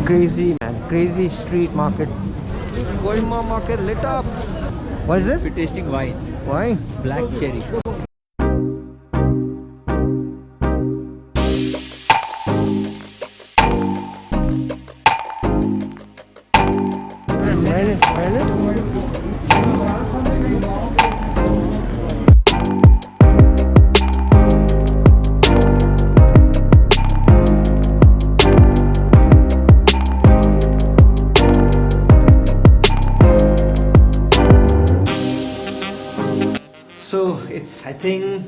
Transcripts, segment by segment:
Crazy man, crazy street market. Kohima market lit up. What is this? We're tasting wine. Why? Black cherry. So it's, I think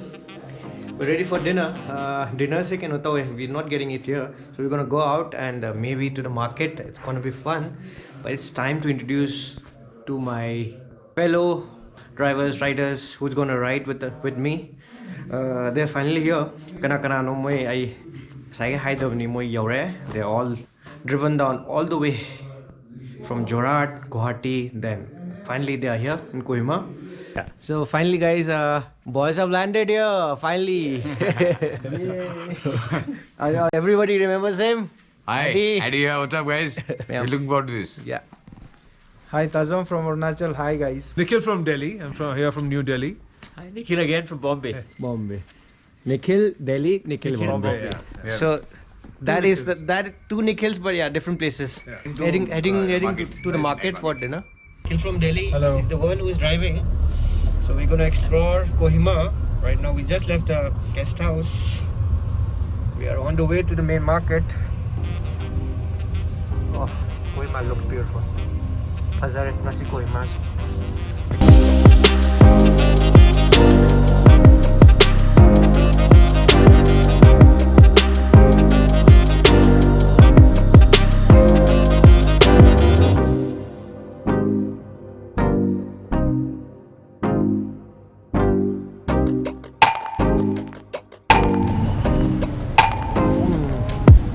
we're ready for dinner. Dinner se kya hota hai, we're not getting it here, so we're gonna go out and maybe to the market. It's gonna be fun, but it's time to introduce to my fellow drivers, riders who's gonna ride with me. They're finally here. Kana no moi I sai hai dabni moi yaure. They're all driven down all the way from Jorhat, Guwahati, then finally they are here in Kohima. Yeah. So finally guys, boys have landed here, finally. Everybody remembers him? Hi, Eddie here. What's up, guys? Yeah. We're looking forward to this. Yeah. Hi, Tazam from Arunachal. Hi, guys. Nikhil from Delhi. I'm here from New Delhi. Hi, Nikhil again from Bombay. Bombay. Nikhil, Delhi, Nikhil, Bombay. Yeah. So that is that two Nikhils, but yeah, different places. Yeah. Heading to the market for dinner. Nikhil from Delhi Hello. is the one who is driving. So we're gonna explore Kohima. Right now we just left a guest house. We are on the way to the main market. Oh, Kohima looks beautiful. Hazare nasi Kohimas.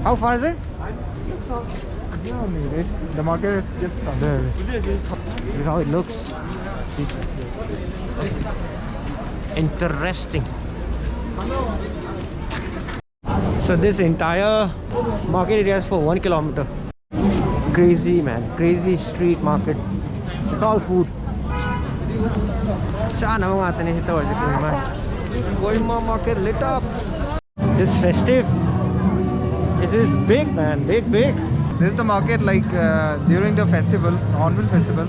How far is it? The market is just there. This is how it looks. Interesting. So this entire market area is for 1 kilometer. Crazy man, crazy street market. It's all food. Sana mga tanin ito sa Kohima. Kohima market lit up. This festive. It is big man, big. This is the market like during the festival, Hornbill festival,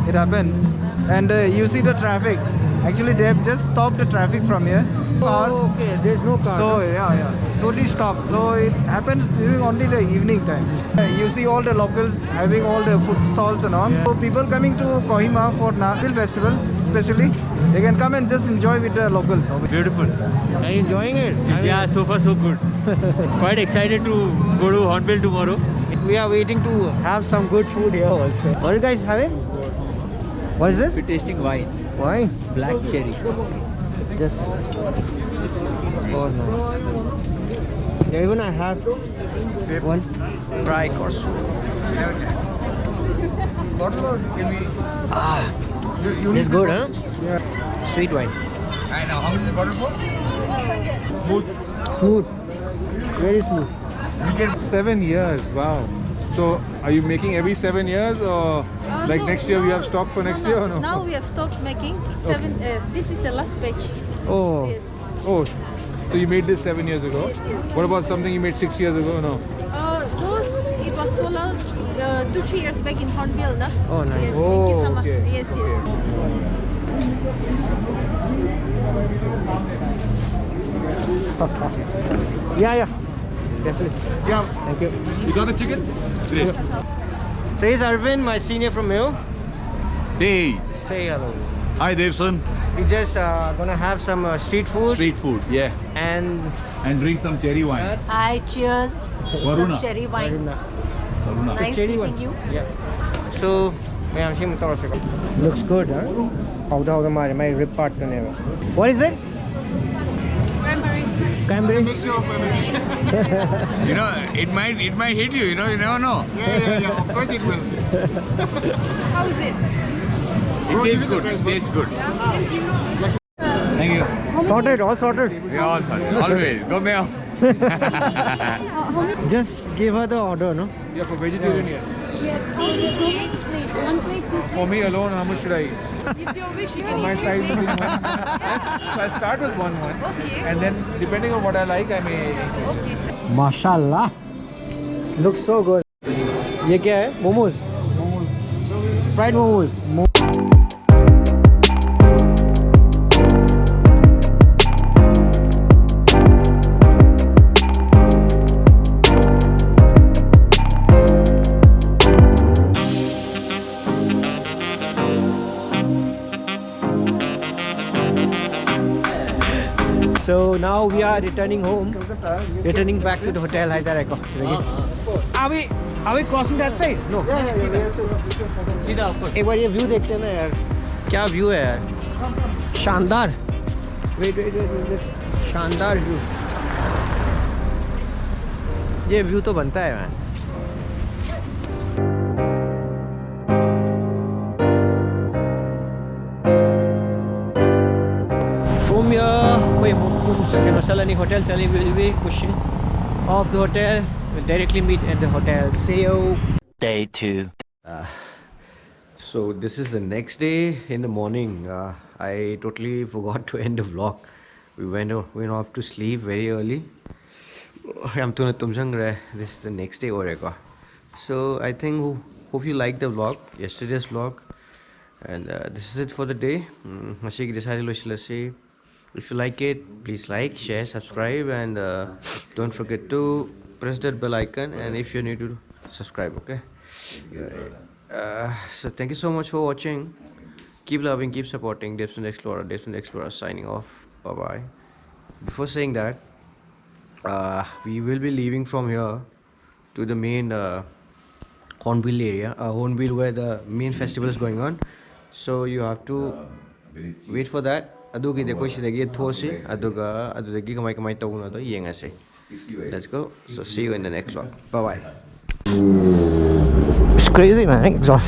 it happens. And you see the traffic. Actually, they have just stopped the traffic from here. Cars. Oh, okay, there's no car. So yeah. totally stopped. So it happens during only the evening time. You see all the locals having all the food stalls and all. Yeah. So people coming to Kohima for Hornbill festival, especially, they can come and just enjoy with the locals. Beautiful. Are you enjoying it? Yeah, so far so good. Quite excited to go to Hornbill tomorrow. We are waiting to have some good food here also. What are you guys having? What is this? We're tasting wine. Why? Black cherry. Just oh nice. Yeah, even I have one fry course. This is good, huh? Yeah. Sweet wine. And how much is the bottle for? Smooth. Very smooth. 7 years. Wow. So, are you making every 7 years, or like No, next year we have stock for next year, or no? Now we have stopped making. This is the last batch. Oh. Yes. Oh, so you made this 7 years ago. Yes, yes. What about something you made 6 years ago? No. Those it was sold out 2-3 years back in Hornbill, no? Oh, nice. Yes, Oh, thank you so much. okay, Yes, yes. Yeah. Definitely. Yeah. Thank you. You got the chicken? Great. Says Arvind, my senior from Mayo. Hey, Say hello. hi Devson. We just gonna have some street food Street food, yeah, and and drink some cherry wine. Hi, cheers. Varuna. Some cherry wine. Varuna. Nice cherry meeting one. you. Yeah. So, looks good, huh? How my rib part. What is it? Cranberry. You know, it might hit you. You know, you never know. Yeah. Of course it will. How is it? It tastes good. It tastes good. Thank you. Thank you. Sorted, all sorted. We all sorry. Always go Mayo. Just give her the order, no? Yeah, for vegetarian, yes. Yes, how many plates, please? One plate, two For plates. me alone, how much should I eat? It's your wish, you can My eat side two will be plates. one. Yes. So I start with one, Okay. and then depending on what I like, I may increase it. Okay. Mashallah. Looks so good. ये क्या है? Momos. Fried momos. So now we are returning home, returning back to the hotel. Are we crossing that side? No. एक बार ये view देखते हैं ना यार, क्या व्यू है यार, शानदार. वेट शानदार व्यू. ये व्यू तो बनता है man. From here, wait, Masalani Hotel, we will be pushing off the hotel. We'll directly meet at the hotel. See you. Day 2. So this is the next day in the morning. I totally forgot to end the vlog. We went off to sleep very early. This is the next day. So I think hope you liked the vlog, yesterday's vlog. And this is it for the day. If you like it, please like, share, subscribe, and don't forget to press that bell icon. And if you're new to subscribe, okay? So thank you so much for watching. Keep loving, keep supporting Devson Explorer signing off. Bye bye. Before saying that, we will be leaving from here to the main Hornbill area, Hornbill where the main festival is going on. So you have to wait for that. Adugi dekho shidagi thosi aduga adudagi kamai tawuna do yengase. Let's go. So see you in the next vlog. Bye bye. It's crazy, man. Exhaust.